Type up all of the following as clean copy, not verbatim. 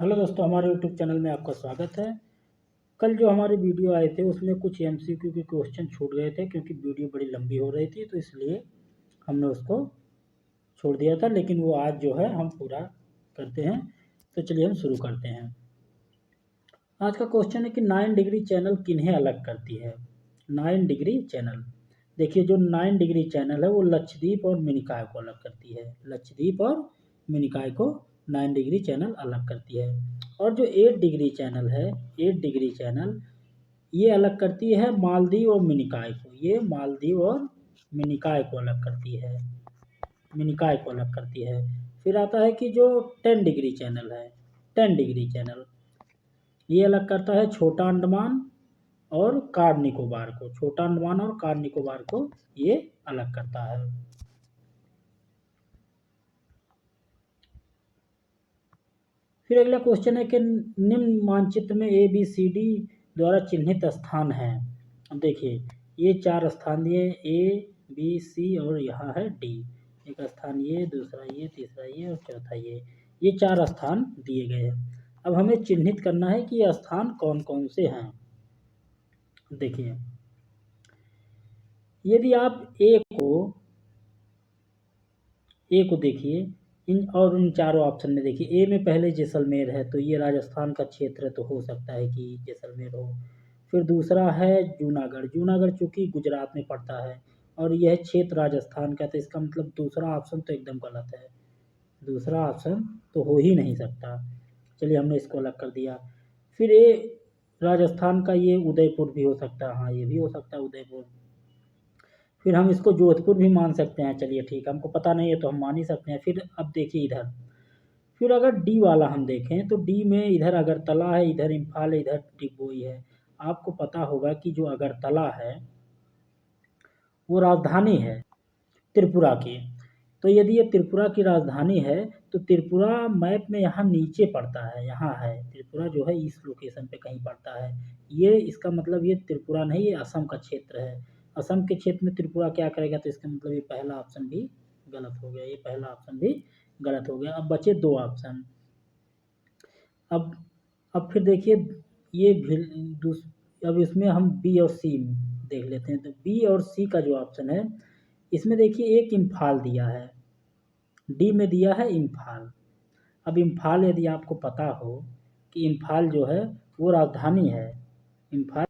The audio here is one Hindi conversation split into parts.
हेलो दोस्तों, हमारे यूट्यूब चैनल में आपका स्वागत है। कल जो हमारे वीडियो आए थे उसमें कुछ एमसीक्यू के क्वेश्चन छूट गए थे क्योंकि वीडियो बड़ी लंबी हो रही थी, तो इसलिए हमने उसको छोड़ दिया था। लेकिन वो आज जो है हम पूरा करते हैं। तो चलिए हम शुरू करते हैं। आज का क्वेश्चन है कि 9 डिग्री चैनल किन्हें अलग करती है। 9 डिग्री चैनल, देखिए जो 9 डिग्री चैनल है वो लक्षद्वीप और मिनिकॉय को अलग करती है। लक्षद्वीप और मिनिकॉय को 9 डिग्री चैनल अलग करती है। और जो 8 डिग्री चैनल है, 8 डिग्री चैनल ये अलग करती है मालदीव और मिनिकॉय को। ये मालदीव और मिनिकॉय को अलग करती है। मिनिकॉय को अलग करती है। फिर आता है कि जो 10 डिग्री चैनल है, 10 डिग्री चैनल ये अलग करता है छोटा अंडमान और कार निकोबार को। छोटा अंडमान और कार निकोबार को ये अलग करता है। फिर अगला क्वेश्चन है कि निम्न मानचित्र में ABCD द्वारा चिन्हित स्थान है। अब देखिए ये 4 स्थान दिए, A B C और यहाँ है D। एक स्थान ये, दूसरा ये, तीसरा ये और चौथा ये 4 स्थान दिए गए हैं। अब हमें चिन्हित करना है कि ये स्थान कौन कौन से हैं। देखिए यदि आप ए को देखिए इन चारों ऑप्शन में देखिए, ए में पहले जैसलमेर है तो ये राजस्थान का क्षेत्र है, तो हो सकता है कि जैसलमेर हो। फिर दूसरा है जूनागढ़। जूनागढ़ चूँकि गुजरात में पड़ता है और यह क्षेत्र राजस्थान का, तो इसका मतलब दूसरा ऑप्शन तो एकदम गलत है। दूसरा ऑप्शन तो हो ही नहीं सकता। चलिए हमने इसको अलग कर दिया। फिर ए राजस्थान का ये उदयपुर भी हो सकता है। हाँ, ये भी हो सकता है उदयपुर। फिर हम इसको जोधपुर भी मान सकते हैं। चलिए ठीक है, हमको पता नहीं है तो हम मान ही सकते हैं। फिर अब देखिए इधर, फिर अगर डी वाला हम देखें तो डी में इधर अगरतला है, इधर इम्फाल है, इधर डिगबोई है। आपको पता होगा कि जो अगरतला है वो राजधानी है त्रिपुरा की। तो यदि ये त्रिपुरा की राजधानी है तो त्रिपुरा मैप में यहाँ नीचे पड़ता है, यहाँ है त्रिपुरा जो है इस लोकेशन पे कहीं पड़ता है। ये इसका मतलब ये त्रिपुरा नहीं, ये असम का क्षेत्र है। असम के क्षेत्र में त्रिपुरा क्या करेगा, तो इसका मतलब ये पहला ऑप्शन भी गलत हो गया। ये पहला ऑप्शन भी गलत हो गया। अब बचे 2 ऑप्शन। अब अब फिर देखिए ये अब इसमें हम बी और सी देख लेते हैं। तो बी और सी का जो ऑप्शन है इसमें देखिए एक इम्फाल दिया है, डी में दिया है इम्फाल। अब इम्फाल यदि आपको पता हो कि इम्फाल जो है वो राजधानी है, इम्फाल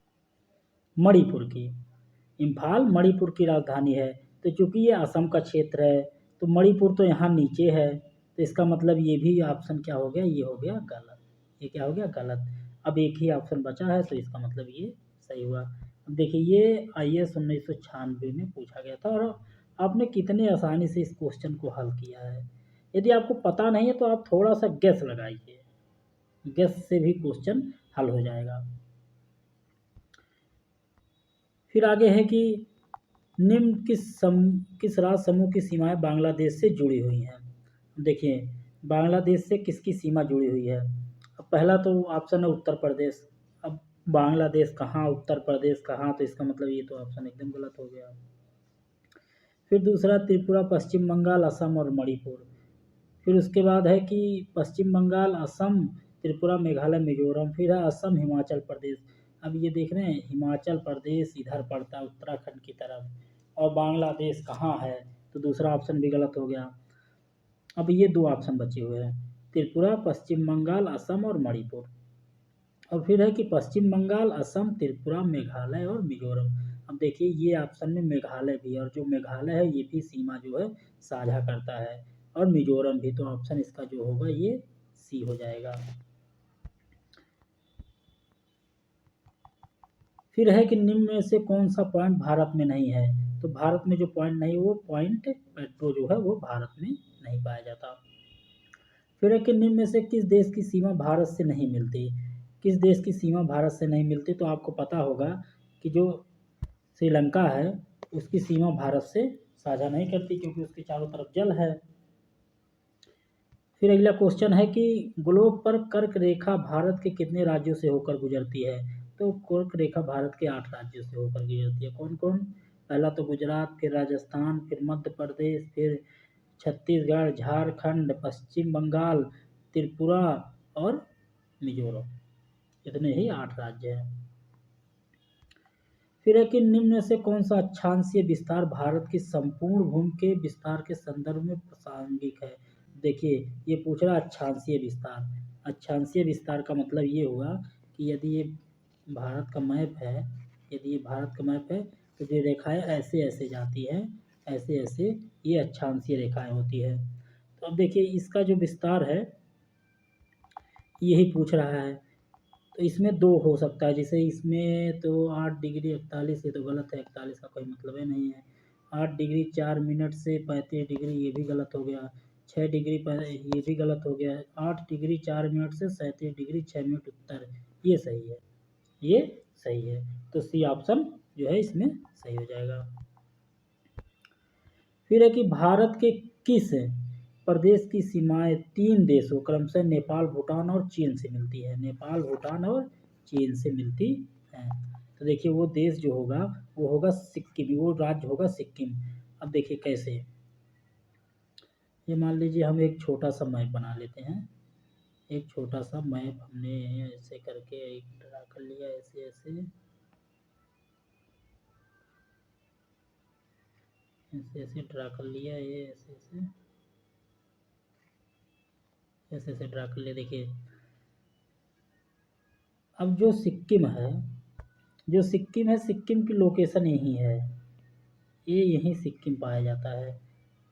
मणिपुर की। इम्फाल मणिपुर की राजधानी है। तो चूँकि ये असम का क्षेत्र है तो मणिपुर तो यहाँ नीचे है, तो इसका मतलब ये भी ऑप्शन क्या हो गया, ये हो गया गलत। ये क्या हो गया, गलत। अब एक ही ऑप्शन बचा है तो इसका मतलब ये सही हुआ। अब देखिए ये IAS 1996 में पूछा गया था और आपने कितने आसानी से इस क्वेश्चन को हल किया है। यदि आपको पता नहीं है तो आप थोड़ा सा गेस लगाइए, गेस से भी क्वेश्चन हल हो जाएगा। फिर आगे है कि निम्न किस राज्य समूह की सीमाएं बांग्लादेश से जुड़ी हुई हैं। देखिए बांग्लादेश से किसकी सीमा जुड़ी हुई है। अब पहला तो ऑप्शन है उत्तर प्रदेश। अब बांग्लादेश कहाँ, उत्तर प्रदेश कहाँ, तो इसका मतलब ये तो ऑप्शन एकदम गलत हो गया। फिर दूसरा त्रिपुरा, पश्चिम बंगाल, असम और मणिपुर। फिर उसके बाद है कि पश्चिम बंगाल, असम, त्रिपुरा, मेघालय, मिजोरम। फिर है असम, हिमाचल प्रदेश। अब ये देख रहे हैं हिमाचल प्रदेश इधर पड़ता है उत्तराखंड की तरफ और बांग्लादेश कहाँ है, तो दूसरा ऑप्शन भी गलत हो गया। अब ये 2 ऑप्शन बचे हुए हैं, त्रिपुरा, पश्चिम बंगाल, असम और मणिपुर। और फिर है कि पश्चिम बंगाल, असम, त्रिपुरा, मेघालय और मिजोरम। अब देखिए ये ऑप्शन में मेघालय भी है और जो मेघालय है ये भी सीमा जो है साझा करता है और मिजोरम भी। तो ऑप्शन इसका जो होगा ये सी हो जाएगा। फिर है कि निम्न में से कौन सा पॉइंट भारत में नहीं है। तो भारत में जो पॉइंट नहीं, वो पॉइंट पेट्रो जो है वो भारत में नहीं पाया जाता। फिर है कि निम्न में से किस देश की सीमा भारत से नहीं मिलती। किस देश की सीमा भारत से नहीं मिलती, तो आपको पता होगा कि जो श्रीलंका है उसकी सीमा भारत से साझा नहीं करती क्योंकि उसके चारों तरफ जल है। फिर अगला क्वेश्चन है कि ग्लोब पर कर्क रेखा भारत के कितने राज्यों से होकर गुजरती है। तो कर्क रेखा भारत के 8 राज्यों से होकर गुजरती है। कौन कौन, पहला तो गुजरात, फिर राजस्थान, फिर मध्य प्रदेश, फिर छत्तीसगढ़, झारखंड, पश्चिम बंगाल, त्रिपुरा और मिजोरम। इतने ही 8 राज्य हैं। फिर है कि निम्न में से कौन सा अक्षांशीय विस्तार भारत की संपूर्ण भूमि के विस्तार के संदर्भ में प्रासंगिक है। देखिए ये पूछ रहा अक्षांशीय विस्तार। अक्षांशीय विस्तार का मतलब ये हुआ कि यदि ये भारत का मैप है, यदि ये भारत का मैप है तो जो रेखाएं ऐसे ऐसे जाती हैं, ऐसे ऐसे, ये अक्षांशीय रेखाएं होती है। तो अब देखिए इसका जो विस्तार है यही पूछ रहा है। तो इसमें 2 हो सकता है, जैसे इसमें तो 8 डिग्री 41, ये तो गलत है, 41 का कोई मतलब ही नहीं है। 8 डिग्री 4 मिनट से 35 डिग्री, ये भी गलत हो गया। 6 डिग्री ये भी गलत हो गया। 8 डिग्री 4 मिनट से 37 डिग्री 6 मिनट उत्तर, ये सही है, ये सही है। तो सी ऑप्शन जो है इसमें सही हो जाएगा। फिर है कि भारत के किस प्रदेश की सीमाएं 3 देशों क्रमशः नेपाल, भूटान और चीन से मिलती है। नेपाल, भूटान और चीन से मिलती है। तो देखिए वो देश जो होगा वो होगा सिक्किम, वो राज्य होगा सिक्किम। अब देखिए कैसे, ये मान लीजिए हम एक छोटा सा मैप बना लेते हैं। एक छोटा सा मैप हमने ऐसे करके एक ड्रा कर लिया, ऐसे ऐसे ऐसे ऐसे ड्रा कर लिया, ये ऐसे ऐसे ऐसे ऐसे ड्रा कर लिया। देखिए अब जो सिक्किम है, जो सिक्किम है, सिक्किम की लोकेशन यही है, ये यहीं सिक्किम पाया जाता है।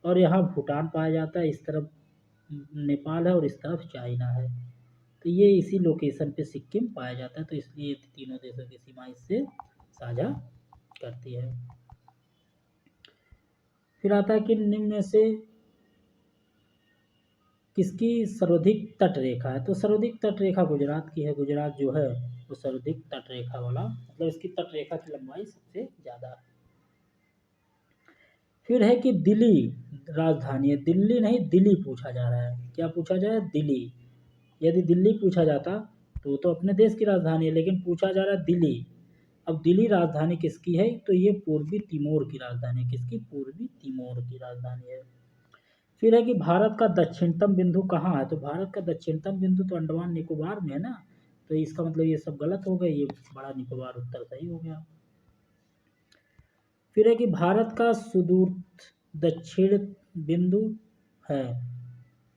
और यहाँ भूटान पाया जाता है, इस तरफ नेपाल है और इस तरफ चाइना है। तो ये इसी लोकेशन पे सिक्किम पाया जाता है, तो इसलिए तीनों देशों की सीमा इससे साझा करती है। फिर आता है कि निम्न में से किसकी सर्वाधिक तट रेखा है। तो सर्वाधिक तट रेखा गुजरात की है। गुजरात जो है वो सर्वाधिक तट रेखा वाला, मतलब इसकी तट रेखा की लंबाई सबसे ज़्यादा है। फिर है कि दिल्ली राजधानी है। दिल्ली नहीं, दिल्ली पूछा जा रहा है। क्या पूछा जा रहा है? दिल्ली। यदि दिल्ली पूछा जाता तो अपने देश की राजधानी है, लेकिन पूछा जा रहा है दिल्ली। अब दिल्ली राजधानी किसकी है? तो ये पूर्वी तिमोर की राजधानी है। किसकी? पूर्वी तिमोर की राजधानी है। फिर है कि भारत का दक्षिणतम बिंदु कहाँ है। तो भारत का दक्षिणतम बिंदु तो अंडमान निकोबार में है ना, तो इसका मतलब ये सब गलत हो गए, ये बड़ा निकोबार उत्तर सही हो गया। फिर है कि भारत का सुदूर दक्षिण बिंदु है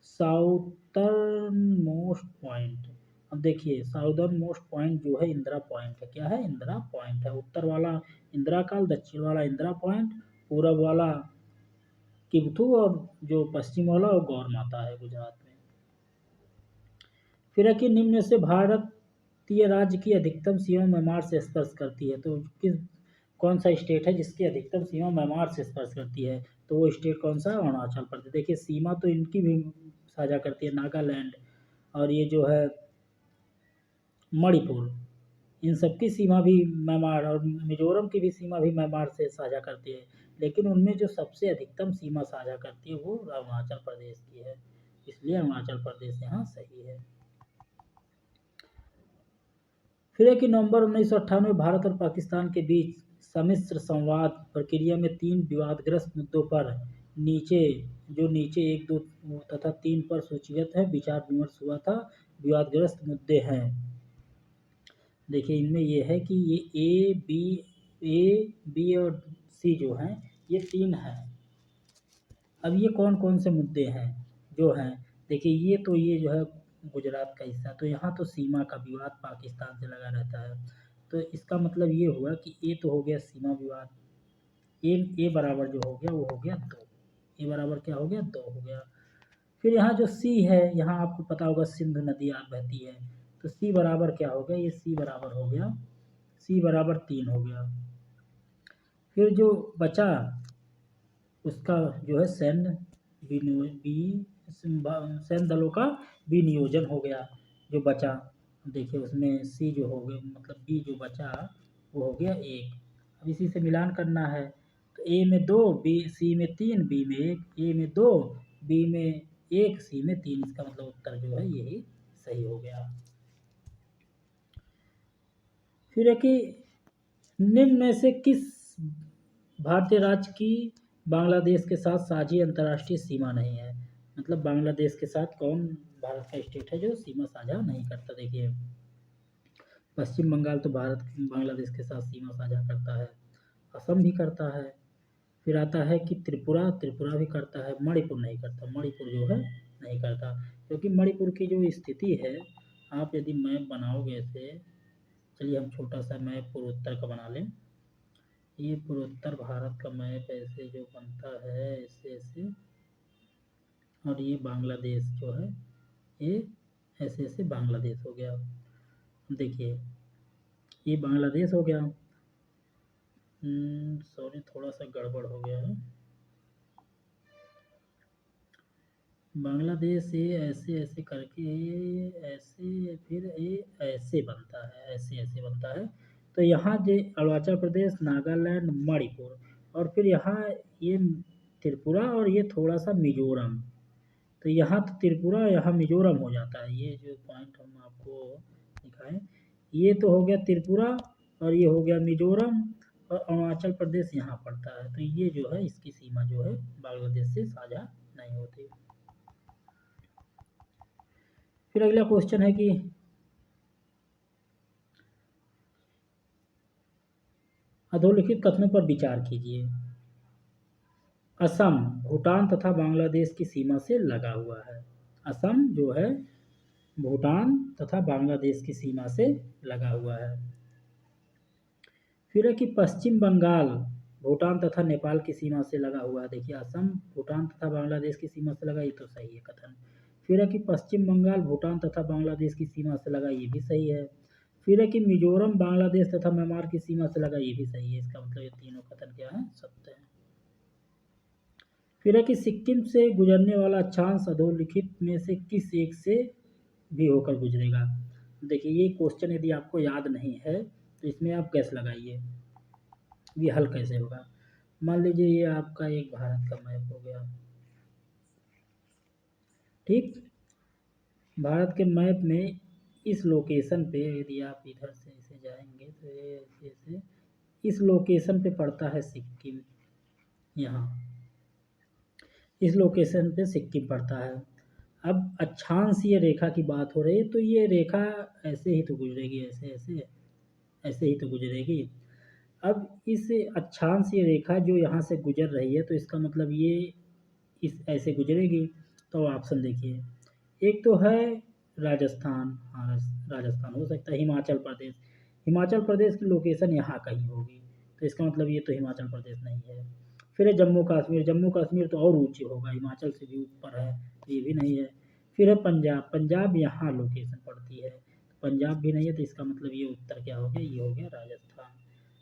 साउथर्न मोस्ट पॉइंट। अब देखिए साउदर्न मोस्ट पॉइंट जो है इंदिरा पॉइंट है। क्या है? इंदिरा पॉइंट है। उत्तर वाला इंदिरा काल, दक्षिण वाला इंदिरा पॉइंट, पूरब वाला किबथू और जो पश्चिम वाला वो गौर माता है गुजरात में। फिर है कि निम्न में से भारतीय राज्य की अधिकतम सीमा म्यांमार से स्पर्श करती है। तो किस कौन सा स्टेट है जिसकी अधिकतम सीमा म्यांमार से स्पर्श करती है? तो वो स्टेट कौन सा है? अरुणाचल प्रदेश। देखिए सीमा तो इनकी भी साझा करती है, नागालैंड और ये जो है मणिपुर, इन सब की सीमा भी म्यांमार, और मिजोरम की भी सीमा भी म्यांमार से साझा करती है। लेकिन उनमें जो सबसे अधिकतम सीमा साझा करती है वो अरुणाचल प्रदेश की है, इसलिए अरुणाचल प्रदेश यहाँ सही है। फिर है कि नवंबर 1998 भारत और पाकिस्तान के बीच सम्मिश्र संवाद प्रक्रिया में 3 विवादग्रस्त मुद्दों पर नीचे 1, 2 तथा 3 पर सूचीगत है विचार विमर्श हुआ था। विवादग्रस्त मुद्दे हैं, देखिए इनमें ये है कि ये ए बी और सी जो हैं ये 3 हैं। अब ये कौन कौन से मुद्दे हैं जो हैं? देखिए ये जो है गुजरात का हिस्सा, तो यहाँ तो सीमा का विवाद पाकिस्तान से लगा रहता है। तो इसका मतलब ये हुआ कि ए तो हो गया सीमा विवाद, ए बराबर जो हो गया वो हो गया 2। ए बराबर क्या हो गया? 2 हो गया। फिर यहाँ जो सी है, यहाँ आपको पता होगा सिंधु नदी बहती है, तो सी बराबर क्या हो गया? ये सी बराबर हो गया, सी बराबर 3 हो गया। फिर जो बचा उसका जो है सैन्य दलों का विनियोजन हो गया जो बचा। देखिए उसमें सी जो हो गया, मतलब बी जो बचा वो हो गया 1। अब इसी से मिलान करना है, तो ए में 2, बी सी में 3, बी में 1, ए में 2, बी में 1, सी में 3, इसका मतलब उत्तर जो है यही सही हो गया। फिर है कि निम्न में से किस भारतीय राज्य की बांग्लादेश के साथ साझी अंतर्राष्ट्रीय सीमा नहीं है? मतलब बांग्लादेश के साथ कौन भारत का स्टेट है जो सीमा साझा नहीं करता। देखिए पश्चिम बंगाल तो भारत बांग्लादेश के साथ सीमा साझा करता है, असम भी करता है। फिर आता है कि त्रिपुरा, त्रिपुरा भी करता है, मणिपुर नहीं करता, मणिपुर जो है नहीं करता, क्योंकि मणिपुर की जो स्थिति है, आप यदि मैप बनाओगे ऐसे, चलिए हम छोटा सा मैप पूर्वोत्तर का बना लें। ये पूर्वोत्तर भारत का मैप ऐसे जो बनता है ऐसे ऐसे, और ये बांग्लादेश जो है ये ऐसे ऐसे बांग्लादेश हो गया। देखिए ये बांग्लादेश हो गया। सॉरी थोड़ा सा गड़बड़ हो गया है। बांग्लादेश ये ऐसे ऐसे करके ऐसे, फिर ये ऐसे बनता है, ऐसे ऐसे बनता है। तो यहाँ जो अरुणाचल प्रदेश, नागालैंड, मणिपुर, और फिर यहाँ ये त्रिपुरा, और ये थोड़ा सा मिजोरम। तो यहाँ तो त्रिपुरा, यहाँ मिजोरम हो जाता है। ये जो पॉइंट हम आपको दिखाएं, ये तो हो गया त्रिपुरा, और ये हो गया मिजोरम, और अरुणाचल प्रदेश यहाँ पड़ता है। तो ये जो है इसकी सीमा जो है बांग्लादेश से साझा नहीं होती। फिर अगला क्वेश्चन है कि अधोलिखित कथनों पर विचार कीजिए। असम भूटान तथा बांग्लादेश की सीमा से लगा हुआ है। असम जो है भूटान तथा बांग्लादेश की सीमा से लगा हुआ है। फिर है कि पश्चिम बंगाल भूटान तथा नेपाल की सीमा से लगा हुआ है। देखिए असम भूटान तथा बांग्लादेश की सीमा से लगा, ये तो सही है कथन। फिर है कि पश्चिम बंगाल भूटान तथा बांग्लादेश की सीमा से लगा, ये भी सही है। फिर है कि मिजोरम बांग्लादेश तथा म्यांमार की सीमा से लगा, ये भी सही है। इसका मतलब ये तीनों कथन क्या है, सत्य है। फिर है कि सिक्किम से गुजरने वाला अक्षांश अधोलिखित में से किस एक से भी होकर गुजरेगा। देखिए ये क्वेश्चन यदि आपको याद नहीं है तो इसमें आप गैस लगाइए ये हल कैसे होगा। मान लीजिए ये आपका एक भारत का मैप हो गया, ठीक। भारत के मैप में इस लोकेशन पे यदि आप इधर से ऐसे जाएंगे तो ये ऐसे ऐसे इस लोकेशन पे पड़ता है सिक्किम। यहाँ इस लोकेशन पे सिक्किम पड़ता है। अब अक्षांश ये रेखा की बात हो रही है, तो ये रेखा ऐसे ही तो गुजरेगी, ऐसे ऐसे ऐसे ही तो गुजरेगी। अब इस अक्षांश ये रेखा जो यहाँ से गुजर रही है, तो इसका मतलब ये इस ऐसे गुजरेगी। तो ऑप्शन देखिए, एक तो है राजस्थान, हाँ राजस्थान हो सकता है, हिमाचल प्रदेश, हिमाचल प्रदेश की लोकेशन यहाँ कहीं होगी, तो इसका मतलब ये तो हिमाचल प्रदेश नहीं है। फिर है जम्मू कश्मीर, जम्मू कश्मीर तो और ऊँचे होगा, हिमाचल से भी ऊपर है, तो ये भी नहीं है। फिर है पंजाब, पंजाब यहाँ लोकेशन पड़ती है, पंजाब भी नहीं है, तो इसका मतलब ये उत्तर क्या हो गया, ये हो गया राजस्थान।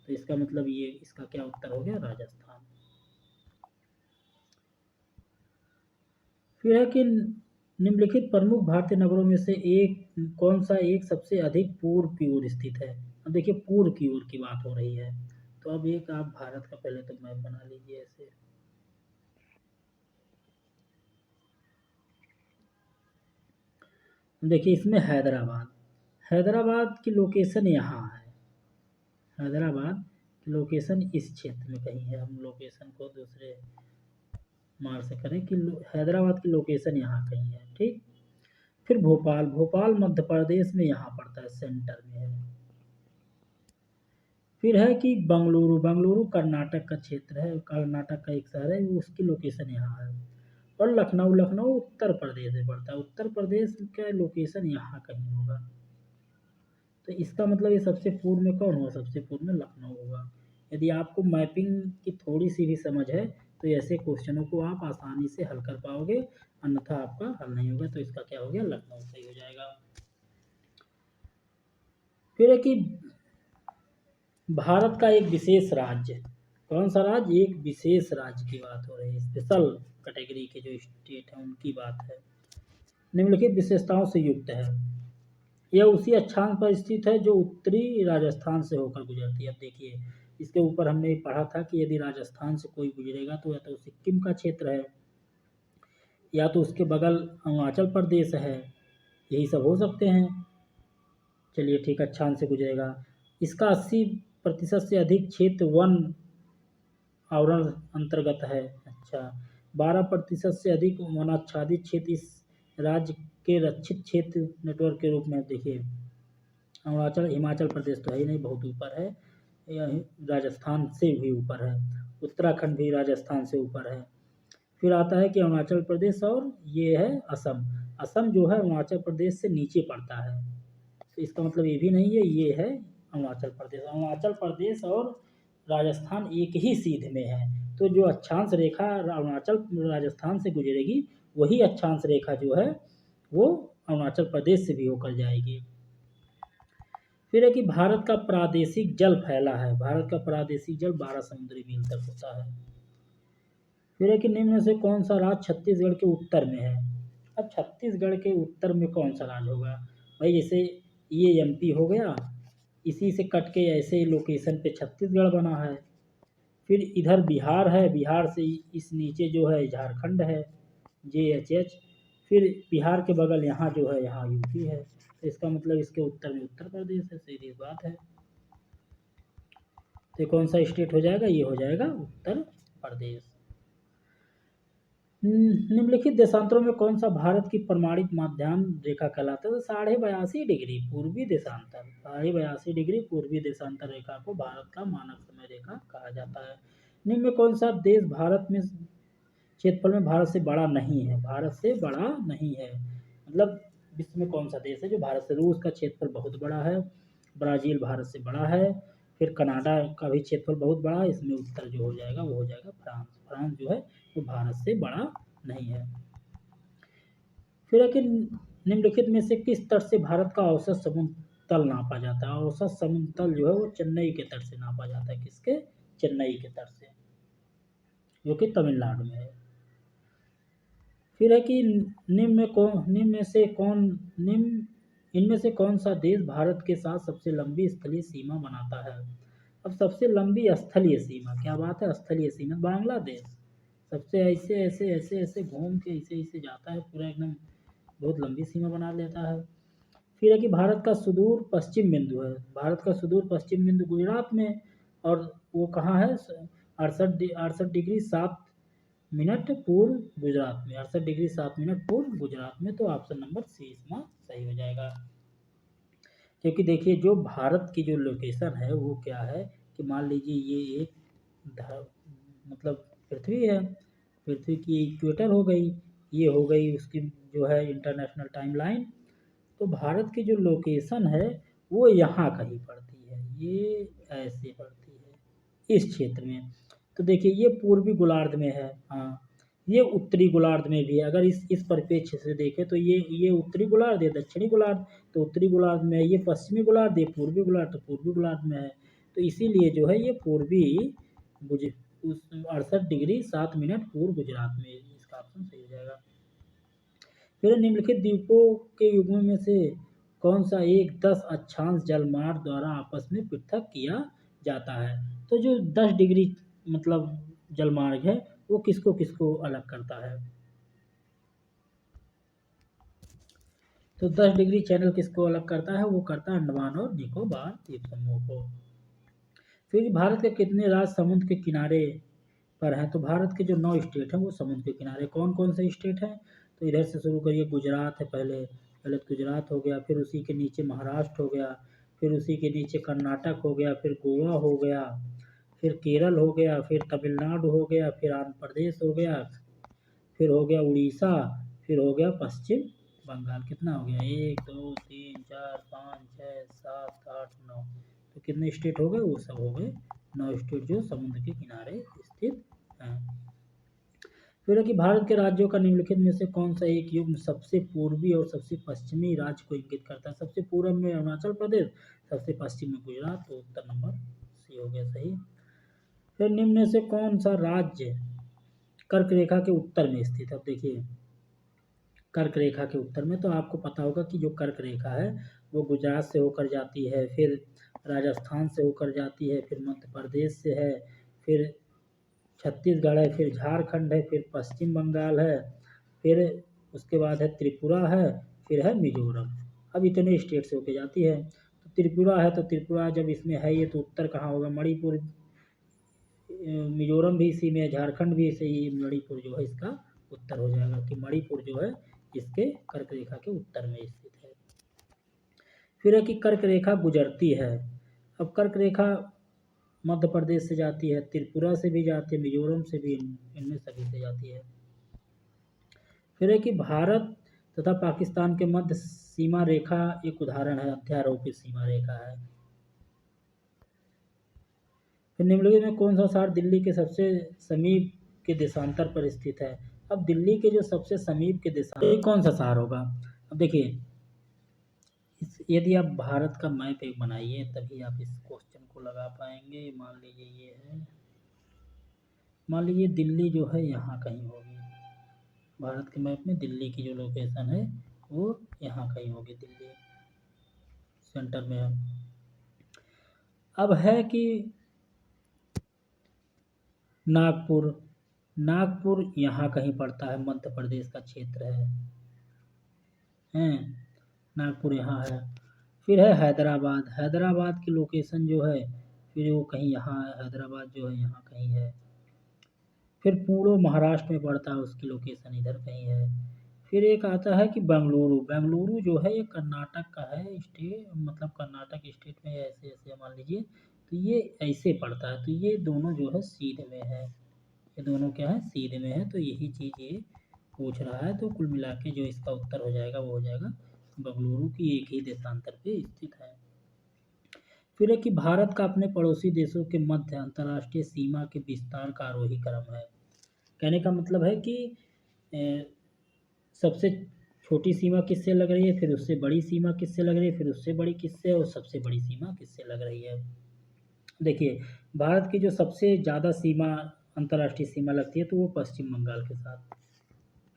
तो इसका मतलब ये इसका क्या उत्तर हो गया, राजस्थान। फिर है कि निम्नलिखित प्रमुख भारतीय नगरों में से एक कौन सा एक सबसे अधिक पूर्व की ओर स्थित है। अब देखिए पूर्व की ओर की बात हो रही है, तो अब एक आप भारत का पहले तो मैप बना लीजिए ऐसे। देखिए इसमें हैदराबाद, हैदराबाद की लोकेशन यहाँ है, हैदराबाद की लोकेशन इस क्षेत्र में कहीं है। हम लोकेशन को दूसरे मार्ग से करें कि हैदराबाद की लोकेशन यहाँ कहीं है, ठीक। फिर भोपाल, भोपाल मध्य प्रदेश में यहाँ पड़ता है, सेंटर में है। फिर है कि बंगलुरु, बंगलुरु कर्नाटक का क्षेत्र है, कर्नाटक का एक शहर है, उसकी लोकेशन यहाँ है। और लखनऊ, लखनऊ उत्तर प्रदेश में पड़ता है, उत्तर प्रदेश का लोकेशन यहाँ कहीं होगा। तो इसका मतलब ये सबसे पूर्व में कौन होगा, सबसे पूर्व में लखनऊ होगा। यदि आपको मैपिंग की थोड़ी सी भी समझ है तो ऐसे क्वेश्चनों को आप आसानी से हल कर पाओगे, अन्यथा आपका हल नहीं होगा। तो इसका क्या हो गया, लखनऊ सही हो जाएगा। फिर है कि भारत का एक विशेष राज्य, कौन सा राज्य, एक विशेष राज्य की बात हो रही है, स्पेशल कैटेगरी के जो स्टेट हैं उनकी बात है, निम्नलिखित विशेषताओं से युक्त है। यह उसी अक्षांश पर स्थित है जो उत्तरी राजस्थान से होकर गुजरती है। अब देखिए इसके ऊपर हमने पढ़ा था कि यदि राजस्थान से कोई गुजरेगा तो या तो सिक्किम का क्षेत्र है, या तो उसके बगल अरुणाचल प्रदेश है, यही सब हो सकते हैं। चलिए ठीक, अक्षांश से गुजरेगा। इसका 80% से अधिक क्षेत्र वन आवरण अंतर्गत है। अच्छा, 12% से अधिक वनाच्छादित क्षेत्र इस राज्य के रक्षित क्षेत्र नेटवर्क के रूप में देखिए अरुणाचल, हिमाचल प्रदेश तो है ही नहीं, बहुत ऊपर है, राजस्थान से भी ऊपर है, उत्तराखंड भी राजस्थान से ऊपर है। फिर आता है कि अरुणाचल प्रदेश और ये है असम। असम जो है अरुणाचल प्रदेश से नीचे पड़ता है, तो इसका मतलब ये भी नहीं है, ये है अरुणाचल प्रदेश। अरुणाचल प्रदेश और राजस्थान एक ही सीध में है, तो जो अक्षांश रेखा अरुणाचल राजस्थान से गुजरेगी वही अक्षांश रेखा जो है वो अरुणाचल प्रदेश से भी होकर जाएगी। फिर है कि भारत का प्रादेशिक जल फैला है, भारत का प्रादेशिक जल 12 समुद्री मील तक होता है। फिर है कि निम्न में से कौन सा राज्य छत्तीसगढ़ के उत्तर में है। अब छत्तीसगढ़ के उत्तर में कौन सा राज्य होगा भाई, जैसे ये एमपी हो गया, इसी से कट के ऐसे लोकेशन पे छत्तीसगढ़ बना है। फिर इधर बिहार है, बिहार से इस नीचे जो है झारखंड है, JHH। फिर बिहार के बगल यहाँ जो है यहाँ यूपी है, तो इसका मतलब इसके उत्तर में उत्तर प्रदेश है, सीधी बात है। तो कौन सा स्टेट हो जाएगा, ये हो जाएगा उत्तर प्रदेश। निम्नलिखित देशांतरों में कौन सा भारत की प्रमाणित माध्यान्ह रेखा कहलाता है। तो 82.5 डिग्री पूर्वी देशांतर, 82.5 डिग्री पूर्वी देशांतर रेखा को भारत का मानक समय रेखा कहा जाता है। निम्न में कौन सा देश भारत में क्षेत्रफल में भारत से बड़ा नहीं है, भारत से बड़ा नहीं है, मतलब विश्व में कौन सा देश है जो भारत से, रूस का क्षेत्रफल बहुत बड़ा है, ब्राज़ील भारत से बड़ा है, फिर कनाडा का भी क्षेत्रफल बहुत बड़ा है, इसमें उत्तर जो हो जाएगा वो हो जाएगा फ्रांस। फ्रांस जो है वो भारत से बड़ा नहीं है। फिर है कि निम्नलिखित में से किस तट से भारत का औसत समुद्र तल नापा जाता है। औसत समुद्र तल जो है वो चेन्नई के तट से नापा जाता है, किसके, चेन्नई के तट से, जो कि तमिलनाडु में है। फिर है कि इनमें से कौन सा देश भारत के साथ सबसे लंबी स्थलीय सीमा बनाता है। अब सबसे लंबी स्थलीय सीमा, क्या बात है, स्थलीय सीमा बांग्लादेश सबसे ऐसे ऐसे ऐसे ऐसे घूम के ऐसे ऐसे जाता है, पूरा एकदम बहुत लंबी सीमा बना लेता है। फिर है कि भारत का सुदूर पश्चिम बिंदु है, भारत का सुदूर पश्चिम बिंदु गुजरात में, और वो कहाँ है, 68 डिग्री 7 मिनट पूर्व गुजरात में, 68 डिग्री 7 मिनट पूर्व गुजरात में। तो ऑप्शन नंबर सी इसमें सही हो जाएगा। क्योंकि देखिए जो भारत की जो लोकेशन है वो क्या है कि मान लीजिए ये एक मतलब पृथ्वी है, पृथ्वी की इक्वेटर हो गई, ये हो गई उसकी जो है इंटरनेशनल टाइम लाइन। तो भारत की जो लोकेशन है वो यहाँ कहीं पड़ती है, ये ऐसे पड़ती है इस क्षेत्र में। तो देखिए ये पूर्वी गोलार्ध में है, हाँ ये उत्तरी गोलार्ध में भी है। अगर इस परिप्रेक्ष्य से देखें तो ये उत्तरी गोलार्ध, ये दक्षिणी गोलार्ध, तो उत्तरी गोलार्ध में है, ये पश्चिमी गोलार्ध, ये पूर्वी गोलार्ध, तो पूर्वी गोलार्ध में है। तो इसीलिए जो है ये पूर्वी 68 डिग्री 7 मिनट पूर्व गुजरात में, इसका ऑप्शन सही हो जाएगा। फिर निम्नलिखित द्वीपों के युग्मों में से कौन सा एक 10 अक्षांश जलमार्ग द्वारा आपस में पृथक किया जाता है। तो जो 10 डिग्री मतलब जलमार्ग है वो किसको किसको अलग करता है। तो 10 डिग्री चैनल किसको अलग करता है, वो करता है अंडमान और निकोबार द्वीप समूह को। फिर भारत के कितने राज्य समुद्र के किनारे पर हैं। तो भारत के जो 9 स्टेट हैं वो समुद्र के किनारे, कौन कौन से स्टेट हैं, तो इधर से शुरू करिए, गुजरात है पहले तो गुजरात हो गया, फिर उसी के नीचे महाराष्ट्र हो गया, फिर उसी के नीचे कर्नाटक हो गया, फिर गोवा हो गया, फिर केरल हो गया, फिर तमिलनाडु हो गया, फिर आंध्र प्रदेश हो गया, फिर हो गया उड़ीसा, फिर हो गया पश्चिम बंगाल। कितना हो गया, 1 2 3 4 5 6 7 8 9, तो कितने स्टेट हो गए, वो सब हो गए 9 स्टेट जो समुद्र के किनारे स्थित हैं। फिर है कि भारत के राज्यों का निम्नलिखित में से कौन सा एक युग्म सबसे पूर्वी और सबसे पश्चिमी राज्य को इंगित करता है। सबसे पूर्व में अरुणाचल प्रदेश, सबसे पश्चिम में गुजरात, तो उत्तर नंबर सी हो गया सही। फिर निम्न में से कौन सा राज्य कर्क रेखा के उत्तर में स्थित है। अब देखिए कर्क रेखा के उत्तर में, तो आपको पता होगा कि जो कर्क रेखा है वो गुजरात से होकर जाती है, फिर राजस्थान से होकर जाती है, फिर मध्य प्रदेश से है, फिर छत्तीसगढ़ है, फिर झारखंड है, फिर पश्चिम बंगाल है, फिर उसके बाद है त्रिपुरा है, फिर है मिजोरम। अब इतने स्टेट से होकर जाती है। तो त्रिपुरा है, तो त्रिपुरा जब इसमें है ये, तो उत्तर कहाँ होगा, मणिपुर मिजोरम भी इसी में है, झारखंड भी इसे, ये मणिपुर जो है इसका उत्तर हो जाएगा कि मणिपुर जो है इसके कर्क रेखा के उत्तर में स्थित है। फिर है कि कर्क रेखा गुजरती है। अब कर्क रेखा मध्य प्रदेश से जाती है, त्रिपुरा से भी जाती है, मिजोरम से भी, इनमें सभी से जाती है। फिर है कि भारत तथा पाकिस्तान के मध्य सीमा रेखा एक उदाहरण है, अध्यारोपित सीमा रेखा है। फिर निम्नलिखित में कौन सा शहर दिल्ली के सबसे समीप के देशांतर पर स्थित है? अब दिल्ली के जो सबसे समीप के देशांतर कौन सा शहर होगा? अब देखिए, यदि आप भारत का मैप एक बनाइए तभी आप इस क्वेश्चन को लगा पाएंगे। मान लीजिए ये है, मान लीजिए दिल्ली जो है यहाँ कहीं होगी, भारत के मैप में दिल्ली की जो लोकेशन है वो यहाँ कहीं होगी, दिल्ली सेंटर में है। अब है कि नागपुर यहाँ कहीं पड़ता है, मध्य प्रदेश का क्षेत्र है, नागपुर यहाँ है। फिर है हैदराबाद की लोकेशन जो है फिर वो कहीं यहाँ है, हैदराबाद जो है यहाँ कहीं है। फिर पुणे महाराष्ट्र में पड़ता है, उसकी लोकेशन इधर कहीं है। फिर एक आता है कि बेंगलुरु जो है ये कर्नाटक का है स्टेट, मतलब कर्नाटक स्टेट में ऐसे ऐसे मान लीजिए, तो ये ऐसे पड़ता है, तो ये दोनों जो है सीध में है, ये दोनों क्या है, सीध में है। तो यही चीज़ ये पूछ रहा है। तो कुल मिला के जो इसका उत्तर हो जाएगा वो हो जाएगा बेंगलुरु की एक ही देशांतर पे स्थित है। फिर है कि भारत का अपने पड़ोसी देशों के मध्य अंतर्राष्ट्रीय सीमा के विस्तार का आरोही क्रम है। कहने का मतलब है कि सबसे छोटी सीमा किससे लग रही है, फिर उससे बड़ी सीमा किससे लग रही है, फिर उससे बड़ी किससे, और सबसे बड़ी सीमा किससे लग रही है। देखिए, भारत की जो सबसे ज़्यादा सीमा अंतर्राष्ट्रीय सीमा लगती है तो वो पश्चिम बंगाल के साथ,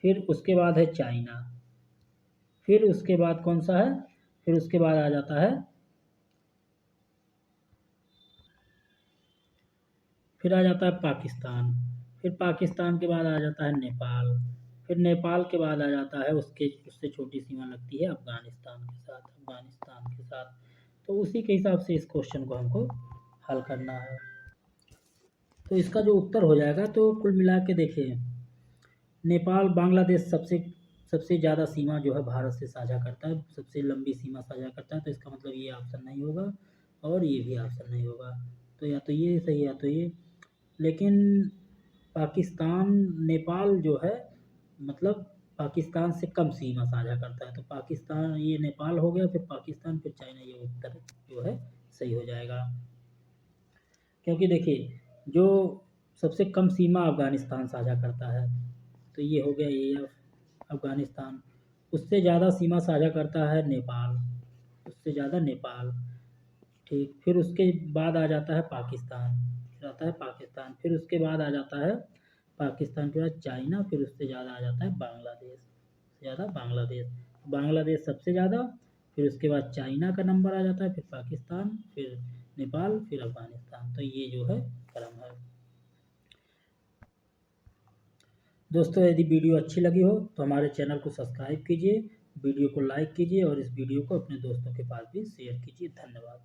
फिर उसके बाद है चाइना, फिर उसके बाद कौन सा है, फिर उसके बाद आ जाता है, फिर आ जाता है पाकिस्तान, फिर पाकिस्तान के बाद आ जाता है नेपाल, फिर नेपाल के बाद आ जाता है उससे छोटी सीमा लगती है अफ़गानिस्तान के साथ। तो उसी के हिसाब से इस क्वेश्चन को हमको हल करना है। तो इसका जो उत्तर हो जाएगा, तो कुल मिला के देखिए, नेपाल बांग्लादेश सबसे ज़्यादा सीमा जो है भारत से साझा करता है, सबसे लंबी सीमा साझा करता है। तो इसका मतलब ये ऑप्शन नहीं होगा और ये भी ऑप्शन नहीं होगा। तो या तो ये सही या तो ये। लेकिन पाकिस्तान नेपाल जो है मतलब पाकिस्तान से कम सीमा साझा करता है, तो पाकिस्तान, ये नेपाल हो गया, फिर पाकिस्तान, फिर चाइना, ये उत्तर जो है सही हो जाएगा। क्योंकि देखिए, जो सबसे कम सीमा अफ़गानिस्तान साझा करता है, तो ये हो गया ये अफ़गानिस्तान। उससे ज़्यादा सीमा साझा करता है नेपाल, उससे ज़्यादा नेपाल, ठीक। फिर उसके बाद आ जाता है पाकिस्तान, फिर आता है पाकिस्तान, फिर उसके बाद आ जाता है पाकिस्तान के बाद चाइना, फिर उससे ज़्यादा आ जाता है बांग्लादेश, ज़्यादा बांग्लादेश सबसे ज़्यादा, फिर उसके बाद चाइना का नंबर आ जाता है, फिर पाकिस्तान, फिर नेपाल, फिर अफ़गानिस्तान। तो ये जो है क्रम है। दोस्तों, यदि वीडियो अच्छी लगी हो तो हमारे चैनल को सब्सक्राइब कीजिए, वीडियो को लाइक कीजिए और इस वीडियो को अपने दोस्तों के पास भी शेयर कीजिए। धन्यवाद।